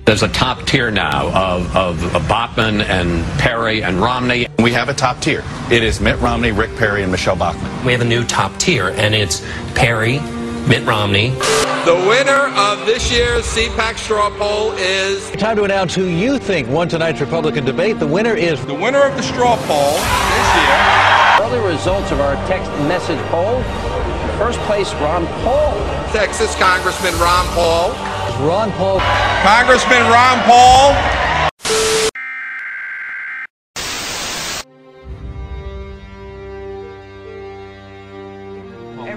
There's a top tier now of Bachmann and Perry and Romney. We have a top tier. It is Mitt Romney, Rick Perry, and Michelle Bachmann. We have a new top tier, and it's Perry, Mitt Romney. The winner of this year's CPAC straw poll is... Time to announce who you think won tonight's Republican debate. The winner is... The winner of the straw poll this year... Early results of our text message poll. First place, Ron Paul. Texas Congressman Ron Paul. Ron Paul. Congressman Ron Paul.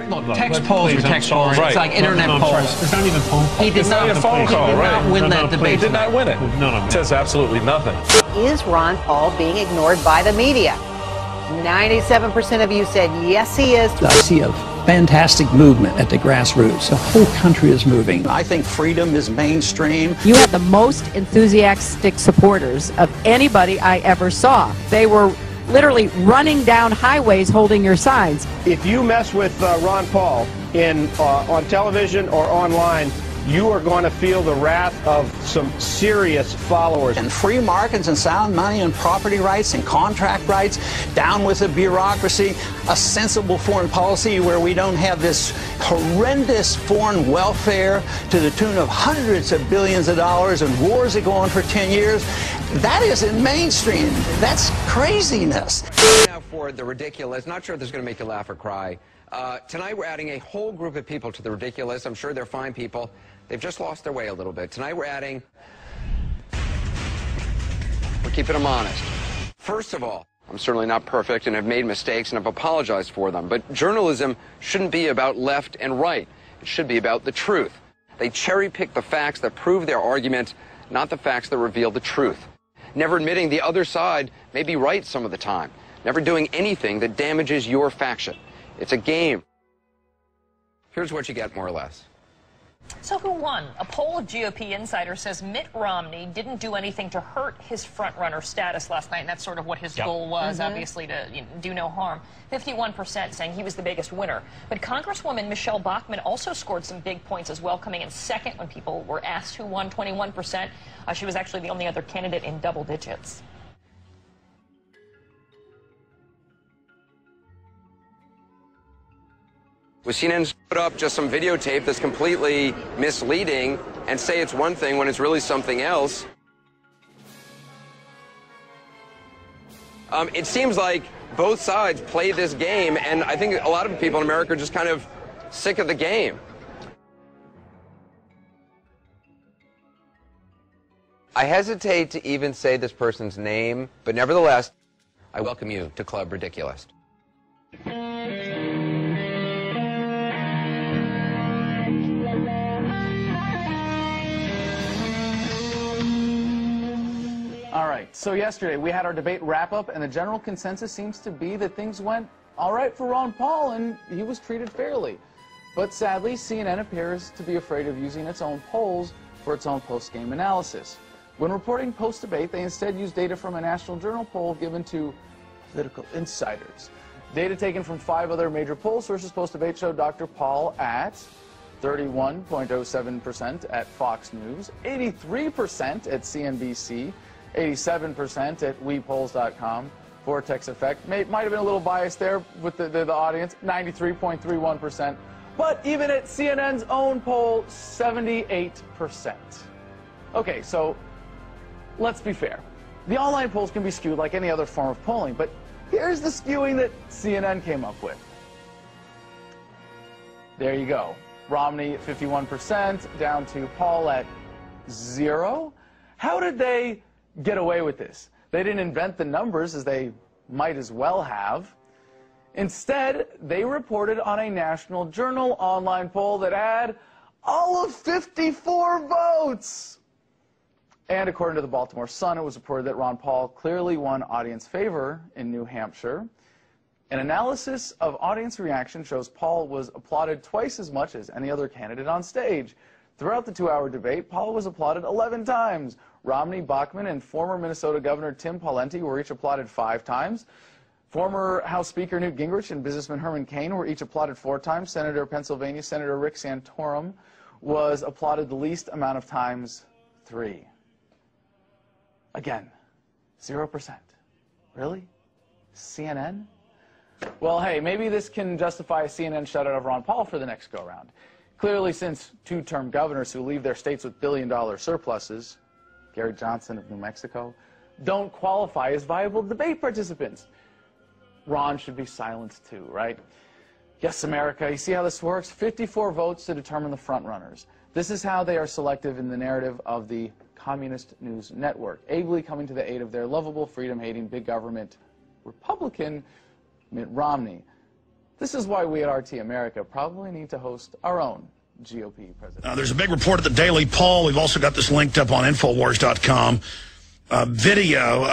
Look, text polls are text polls. It's like internet polls. It's not even phone call. He did not. A phone call, he did not win that debate. He did not win it. It says absolutely nothing. Is Ron Paul being ignored by the media? 97% of you said yes, he is. I see a fantastic movement at the grassroots. The whole country is moving. I think freedom is mainstream. You have the most enthusiastic supporters of anybody I ever saw. They were literally running down highways holding your signs. If you mess with Ron Paul on television or online, you are going to feel the wrath of some serious followers. And free markets and sound money and property rights and contract rights, down with the bureaucracy, a sensible foreign policy where we don't have this horrendous foreign welfare to the tune of hundreds of billions of dollars and wars that go on for 10 years. That isn't mainstream. That's craziness. Now for the ridiculous, not sure if this is going to make you laugh or cry. Tonight we're adding a whole group of people to the ridiculous. I'm sure they're fine people. They've just lost their way a little bit. Tonight we're keeping them honest. First of all, I'm certainly not perfect and have made mistakes and have apologized for them. But journalism shouldn't be about left and right. It should be about the truth. They cherry pick the facts that prove their argument, not the facts that reveal the truth. Never admitting the other side may be right some of the time. Never doing anything that damages your faction. It's a game. Here's what you get, more or less. So who won? A poll of GOP insiders says Mitt Romney didn't do anything to hurt his front-runner status last night, and that's sort of what his goal was, obviously, to do no harm. 51% saying he was the biggest winner. But Congresswoman Michelle Bachmann also scored some big points as well, coming in second when people were asked who won, 21%. She was actually the only other candidate in double digits. Was CNN put up just some videotape that's completely misleading and say it's one thing when it's really something else? It seems like both sides play this game, and I think a lot of people in America are just kind of sick of the game. I hesitate to even say this person's name, but nevertheless, I welcome you to Club Ridiculous. All right, so yesterday we had our debate wrap-up, and the general consensus seems to be that things went all right for Ron Paul, and he was treated fairly. But sadly, CNN appears to be afraid of using its own polls for its own post-game analysis. When reporting post-debate, they instead used data from a National Journal poll given to political insiders. Data taken from 5 other major poll sources post-debate showed Dr. Paul at 31.07% at Fox News, 83% at CNBC, 87% at WePolls.com, Vortex Effect. Might have been a little biased there with the audience, 93.31%. But even at CNN's own poll, 78%. Okay, so let's be fair. The online polls can be skewed like any other form of polling, but here's the skewing that CNN came up with. There you go. Romney at 51%, down to Paul at 0. How did they get away with this? They didn't invent the numbers, as they might as well have. Instead, they reported on a National Journal online poll that had all of 54 votes. And according to the Baltimore Sun, it was reported that Ron Paul clearly won audience favor in New Hampshire. An analysis of audience reaction shows Paul was applauded twice as much as any other candidate on stage. Throughout the 2-hour debate, Paul was applauded 11 times. Romney, Bachmann, and former Minnesota Governor Tim Pawlenty were each applauded 5 times. Former House Speaker Newt Gingrich and businessman Herman Cain were each applauded 4 times. Pennsylvania Senator Rick Santorum was applauded the least amount of times, 3. Again, 0%. Really? CNN? Well, hey, maybe this can justify a CNN shutout of Ron Paul for the next go-round. Clearly, since two-term governors who leave their states with billion-dollar surpluses, Gary Johnson of New Mexico, don't qualify as viable debate participants, Ron should be silenced too, right? Yes, America, you see how this works? 54 votes to determine the front-runners. This is how they are selective in the narrative of the Communist News Network, ably coming to the aid of their lovable, freedom-hating, big government Republican, Mitt Romney. This is why we at RT America probably need to host our own GOP president. There's a big report at the Daily Poll. We've also got this linked up on Infowars.com. Video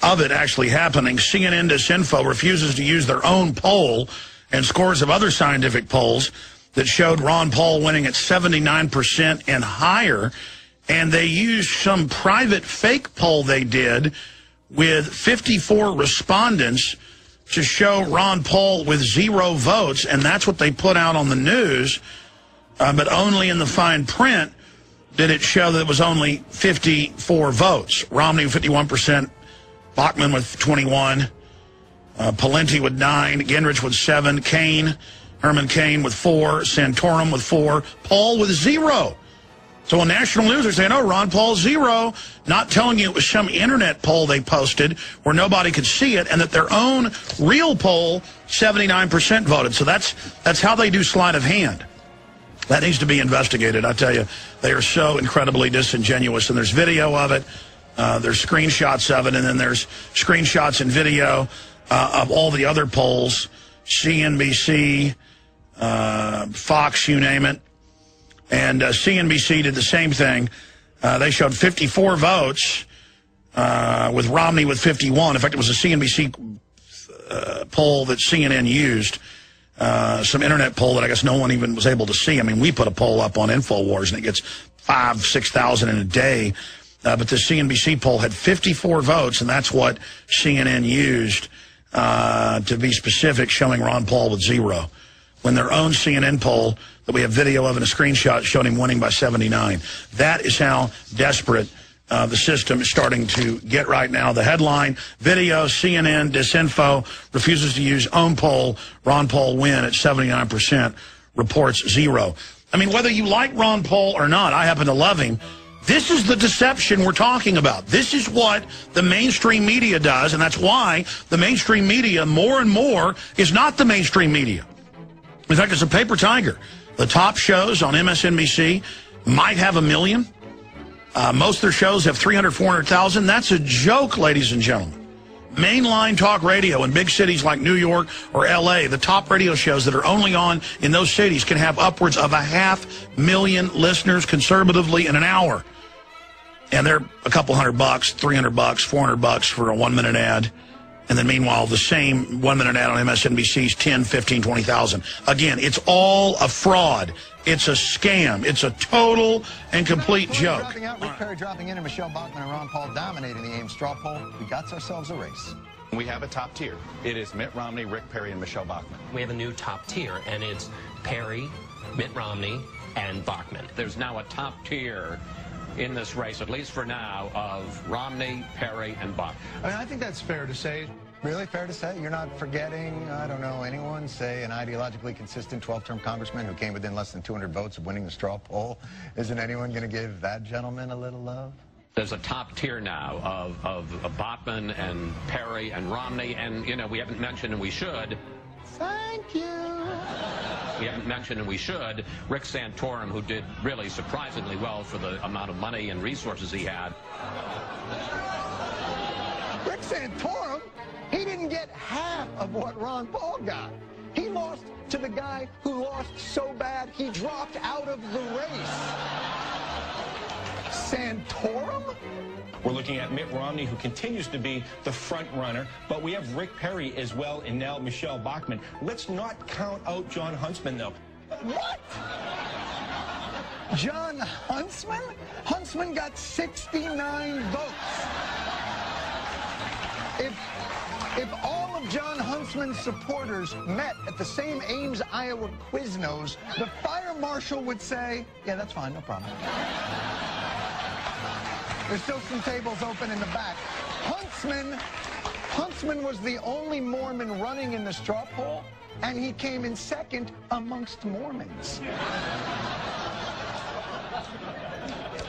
of it actually happening. CNN Disinfo refuses to use their own poll and scores of other scientific polls that showed Ron Paul winning at 79% and higher. And they used some private fake poll they did with 54 respondents to show Ron Paul with 0 votes, and that's what they put out on the news, but only in the fine print did it show that it was only 54 votes. Romney with 51%, Bachmann with 21, Pawlenty with 9, Gingrich with 7, Herman Cain with 4, Santorum with 4, Paul with 0. So on national news, they're saying, oh, Ron Paul's 0, not telling you it was some internet poll they posted where nobody could see it, and that their own real poll, 79% voted. So that's how they do sleight of hand. That needs to be investigated. I tell you, they are so incredibly disingenuous, and there's video of it, there's screenshots of it, and then there's screenshots and video of all the other polls, CNBC, Fox, you name it. And CNBC did the same thing. They showed 54 votes with Romney with 51. In fact, it was a CNBC poll that CNN used, some internet poll that I guess no one even was able to see. I mean, we put a poll up on Infowars, and it gets 5,000 to 6,000 in a day. But the CNBC poll had 54 votes, and that's what CNN used to be specific, showing Ron Paul with 0. When their own CNN poll that we have video of and a screenshot showed him winning by 79. That is how desperate the system is starting to get right now. The headline, video, CNN, Disinfo, refuses to use own poll, Ron Paul win at 79%, reports 0. I mean, whether you like Ron Paul or not, I happen to love him. This is the deception we're talking about. This is what the mainstream media does, and that's why the mainstream media more and more is not the mainstream media. In fact, it's a paper tiger. The top shows on MSNBC might have 1 million. Most of their shows have 300,000, 400,000. That's a joke, ladies and gentlemen. Mainline talk radio in big cities like New York or L.A., the top radio shows that are only on in those cities can have upwards of 500,000 listeners conservatively in an hour. And they're a couple $100, $300, $400 for a 1-minute ad. And then meanwhile, the same 1-minute ad on MSNBC is 10, 15, 20,000. Again, it's all a fraud. It's a scam. It's a total and complete joke. Dropping out, Rick Perry dropping in, and Michelle Bachmann and Ron Paul dominating the Ames straw poll. We got ourselves a race. We have a top tier. It is Mitt Romney, Rick Perry, and Michelle Bachmann. We have a new top tier, and it's Perry, Mitt Romney, and Bachmann. There's now a top tier in this race, at least for now, of Romney, Perry, and Bachmann. I mean, I think that's fair to say. Really fair to say? You're not forgetting, I don't know, anyone, say an ideologically consistent 12-term congressman who came within less than 200 votes of winning the straw poll? Isn't anyone going to give that gentleman a little love? There's a top tier now of Bachmann and Perry and Romney, and, you know, we haven't mentioned, and we should. Thank you. We haven't mentioned, and we should, Rick Santorum, who did really surprisingly well for the amount of money and resources he had. Rick Santorum? He didn't get half of what Ron Paul got. He lost to the guy who lost so bad he dropped out of the race. Santorum? We're looking at Mitt Romney, who continues to be the front runner, but we have Rick Perry as well, and now Michelle Bachmann. Let's not count out Jon Huntsman, though. What? Jon Huntsman? Huntsman got 69 votes. If all of Jon Huntsman's supporters met at the same Ames, Iowa Quiznos, the fire marshal would say, yeah, that's fine, no problem. There's still some tables open in the back. Huntsman was the only Mormon running in the straw poll, and he came in second amongst Mormons.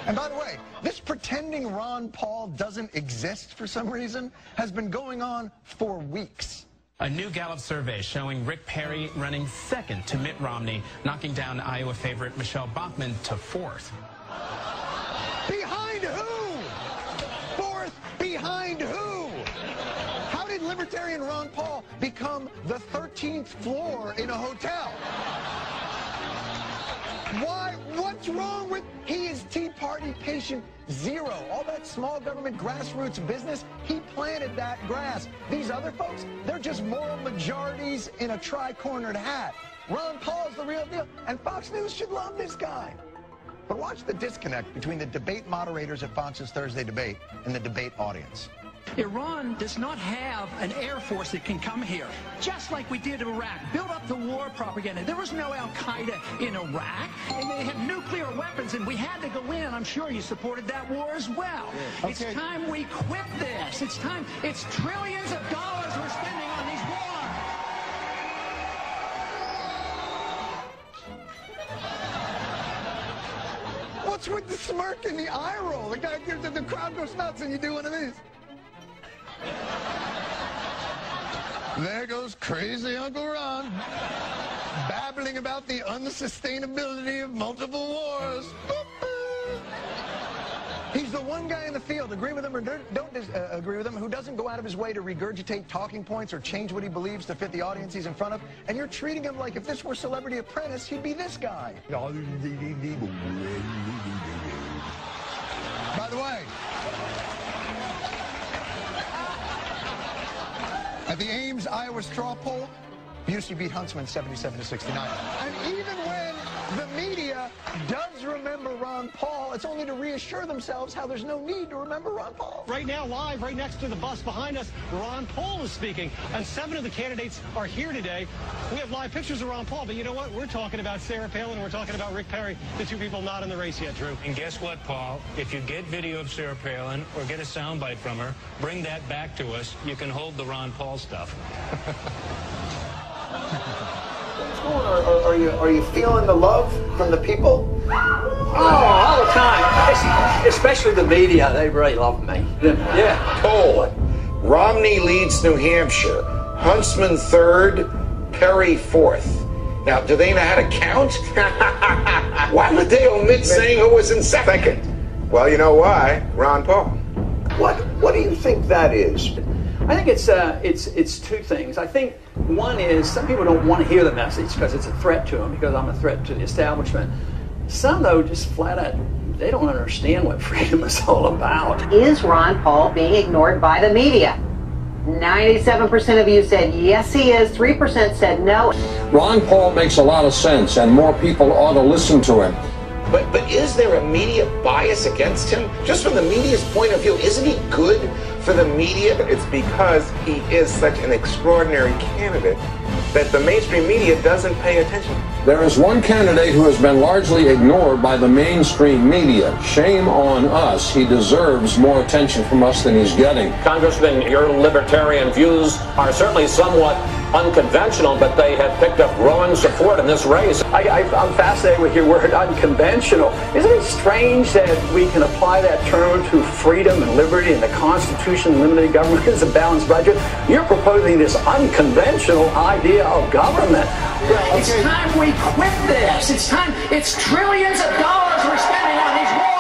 And by the way, this pretending Ron Paul doesn't exist for some reason has been going on for weeks. A new Gallup survey showing Rick Perry running second to Mitt Romney, knocking down Iowa favorite Michelle Bachmann to fourth. Behind who? Fourth behind who? How did Libertarian Ron Paul become the 13th floor in a hotel? Why? What's wrong with... He is Tea Party patient zero. All that small government grassroots business, he planted that grass. These other folks, they're just moral majorities in a tri-cornered hat. Ron Paul's the real deal, and Fox News should love this guy. But watch the disconnect between the debate moderators at Fox's Thursday debate and the debate audience. Iran does not have an air force that can come here, just like we did in Iraq. Build up the war propaganda. There was no Al-Qaeda in Iraq, and they had nuclear weapons, and we had to go in. I'm sure you supported that war as well. Yeah. Okay. It's time we quit this. It's time. It's trillions of dollars we're spending on these wars. What's with the smirk and the eye roll? The crowd goes nuts and you do one of these. There goes crazy Uncle Ron, babbling about the unsustainability of multiple wars. He's the one guy in the field, agree with him or don't agree with him, who doesn't go out of his way to regurgitate talking points or change what he believes to fit the audience he's in front of. And you're treating him like if this were Celebrity Apprentice, he'd be this guy. By the way, at the Ames, Iowa straw poll, Busey beat Huntsman 77-69. And even when the media does remember Ron Paul, it's only to reassure themselves how there's no need to remember Ron Paul. Right now, live, right next to the bus behind us, Ron Paul is speaking. And 7 of the candidates are here today. We have live pictures of Ron Paul, but you know what? We're talking about Sarah Palin, we're talking about Rick Perry, the two people not in the race yet, Drew. And guess what, Paul? If you get video of Sarah Palin or get a soundbite from her, bring that back to us. You can hold the Ron Paul stuff. Are you feeling the love from the people? Oh, all the time. Especially the media. They really love me. Yeah. Poll. Romney leads New Hampshire. Huntsman third, Perry fourth. Now, do they know how to count? Why would they omit saying who was in second? Well, you know why. Ron Paul. What do you think that is? I think it's two things. I think one is some people don't want to hear the message because it's a threat to them, because I'm a threat to the establishment. Some, though, just flat out, they don't understand what freedom is all about. Is Ron Paul being ignored by the media? 97% of you said yes, he is. 3% said no. Ron Paul makes a lot of sense, and more people ought to listen to him. But is there a media bias against him? Just from the media's point of view, isn't he good for the media? It's because he is such an extraordinary candidate that the mainstream media doesn't pay attention. There is one candidate who has been largely ignored by the mainstream media. Shame on us. He deserves more attention from us than he's getting. Congressman, your libertarian views are certainly somewhat unconventional, but they have picked up growing support in this race. I'm fascinated with your word unconventional. Isn't it strange that we can apply that term to freedom and liberty and the Constitution, limited government is a balanced budget? You're proposing this unconventional idea of government. It's time we quit this. It's time. It's trillions of dollars we're spending on these wars.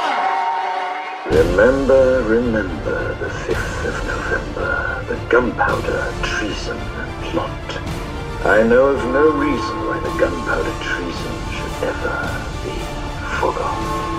Remember the 5th of November, the gunpowder treason plot. I know of no reason why the gunpowder treason should ever be forgotten.